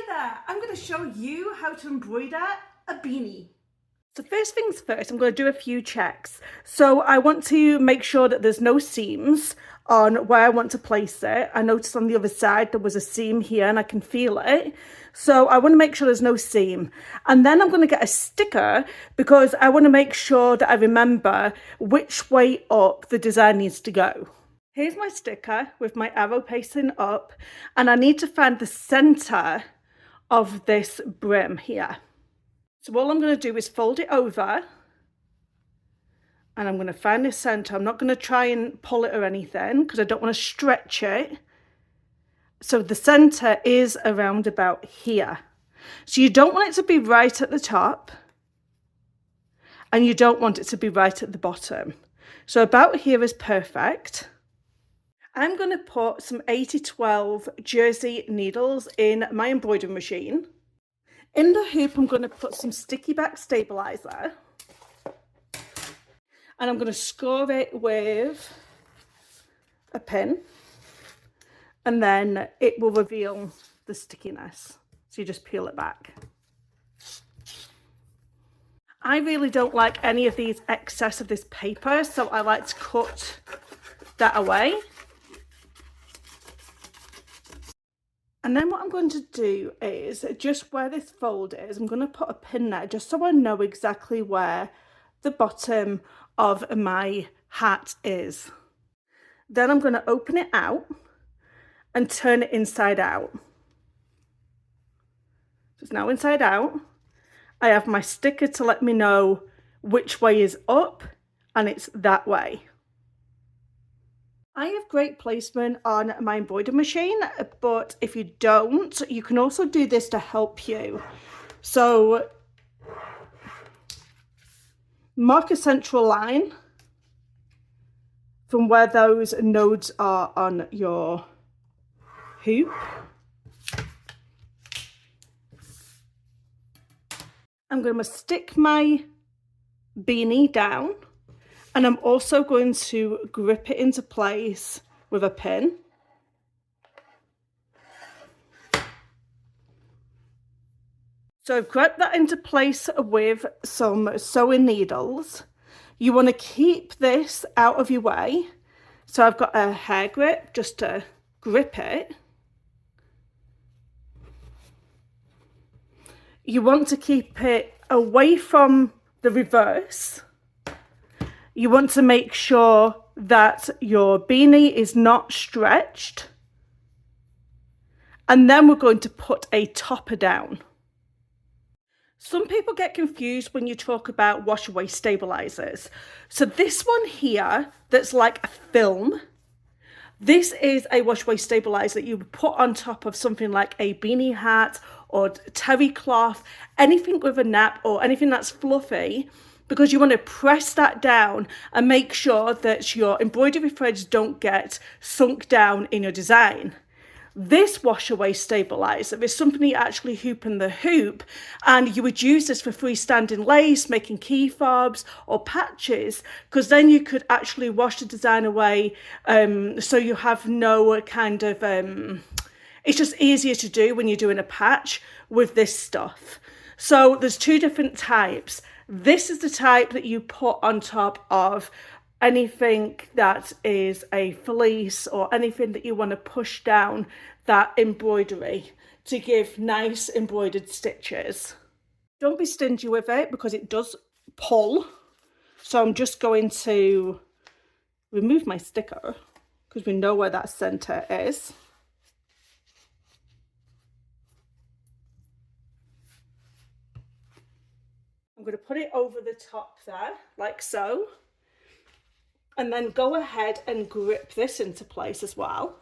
Hi there, I'm going to show you how to embroider a beanie. So first things first, I'm going to do a few checks. So I want to make sure that there's no seams on where I want to place it. I noticed on the other side there was a seam here and I can feel it. So I want to make sure there's no seam. And then I'm going to get a sticker because I want to make sure that I remember which way up the design needs to go. Here's my sticker with my arrow facing up, and I need to find the center of this brim here. So all I'm going to do is fold it over and I'm going to find the center. I'm not going to try and pull it or anything because I don't want to stretch it. So the center is around about here. So you don't want it to be right at the top and you don't want it to be right at the bottom. So about here is perfect. I'm going to put some 8012 jersey needles in my embroidery machine. In the hoop, I'm going to put some sticky back stabilizer and I'm going to score it with a pin and then it will reveal the stickiness. So you just peel it back. I really don't like any of these excess of this paper, so I like to cut that away. And then what I'm going to do is, just where this fold is, I'm going to put a pin there just so I know exactly where the bottom of my hat is. Then I'm going to open it out and turn it inside out. So it's now inside out. I have my sticker to let me know which way is up, and it's that way. I have great placement on my embroidery machine, but if you don't, you can also do this to help you. So mark a central line from where those nodes are on your hoop. I'm going to stick my beanie down. And I'm also going to grip it into place with a pin. So I've gripped that into place with some sewing needles. You want to keep this out of your way. So I've got a hair grip just to grip it. You want to keep it away from the reverse. You want to make sure that your beanie is not stretched. And then we're going to put a topper down. Some people get confused when you talk about wash away stabilizers. So this one here, that's like a film, this is a wash away stabilizer that you would put on top of something like a beanie hat or terry cloth, anything with a nap or anything that's fluffy, because you want to press that down and make sure that your embroidery threads don't get sunk down in your design. This wash away stabilizer is something you actually hoop in the hoop, and you would use this for freestanding lace, making key fobs or patches, because then you could actually wash the design away, so you have no kind of, it's just easier to do when you're doing a patch with this stuff. So there's two different types. This is the type that you put on top of anything that is a fleece or anything that you want to push down that embroidery to give nice embroidered stitches. Don't be stingy with it because it does pull. So I'm just going to remove my sticker because we know where that center is. I'm going to put it over the top there, like so. And then go ahead and grip this into place as well.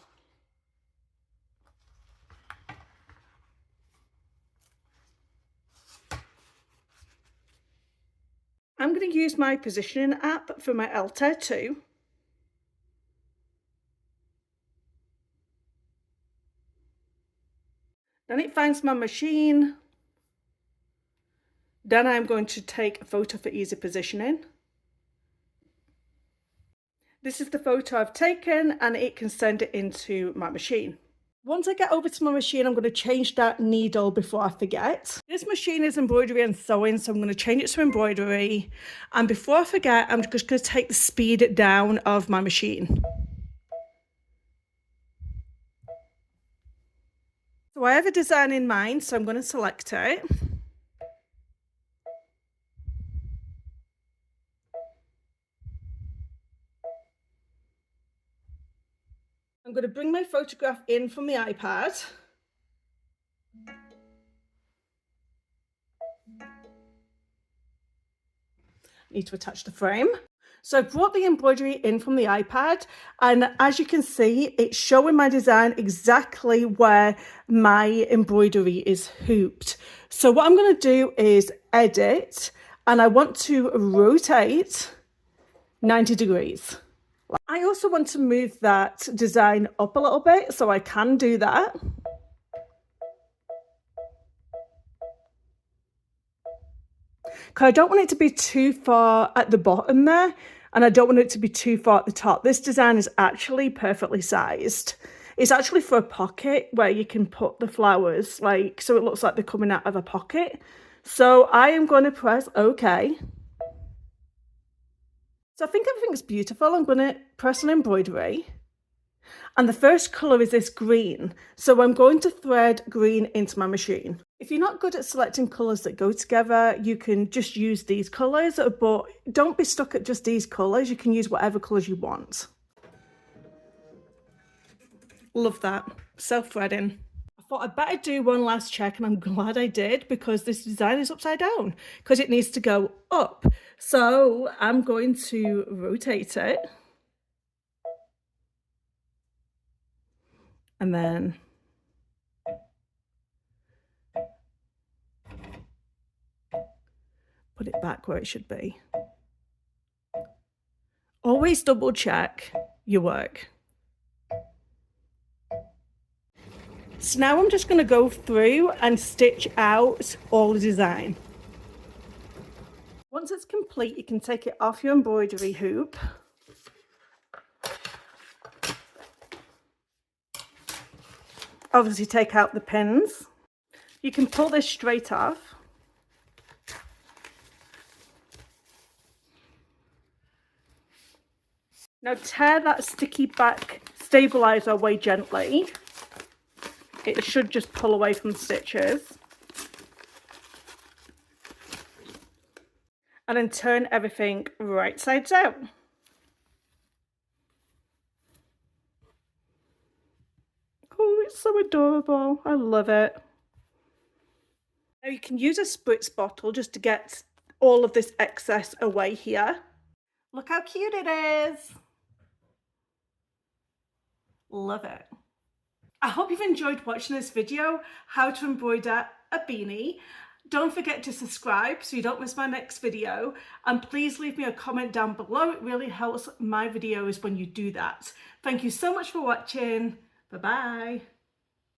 I'm going to use my positioning app for my Altair too. Then it finds my machine. Then I'm going to take a photo for easy positioning. This is the photo I've taken and it can send it into my machine. Once I get over to my machine, I'm going to change that needle before I forget. This machine is embroidery and sewing, so I'm going to change it to embroidery. And before I forget, I'm just going to take the speed down of my machine. So I have a design in mind, so I'm going to select it. I'm going to bring my photograph in from the iPad. Need to attach the frame. So I brought the embroidery in from the iPad, and as you can see, it's showing my design exactly where my embroidery is hooped. So what I'm going to do is edit, and I want to rotate 90 degrees. I also want to move that design up a little bit, so I can do that. Because I don't want it to be too far at the bottom there, and I don't want it to be too far at the top. This design is actually perfectly sized. It's actually for a pocket where you can put the flowers, like, so it looks like they're coming out of a pocket. So I am going to press OK. So I think everything's beautiful. I'm going to press an embroidery. And the first colour is this green. So I'm going to thread green into my machine. If you're not good at selecting colours that go together, you can just use these colours, but don't be stuck at just these colours. You can use whatever colours you want. Love that. Self-threading. I thought I'd better do one last check, and I'm glad I did, because this design is upside down because it needs to go up. So I'm going to rotate it. And then put it back where it should be. Always double check your work. So now I'm just going to go through and stitch out all the design. Once it's complete, you can take it off your embroidery hoop. Obviously take out the pins. You can pull this straight off. Now tear that sticky back stabilizer away gently. It should just pull away from the stitches. And then turn everything right sides out. Oh, it's so adorable. I love it. Now you can use a spritz bottle just to get all of this excess away here. Look how cute it is. Love it. I hope you've enjoyed watching this video, how to embroider a beanie. Don't forget to subscribe so you don't miss my next video, and please leave me a comment down below. It really helps my videos when you do that. Thank you so much for watching. Bye bye.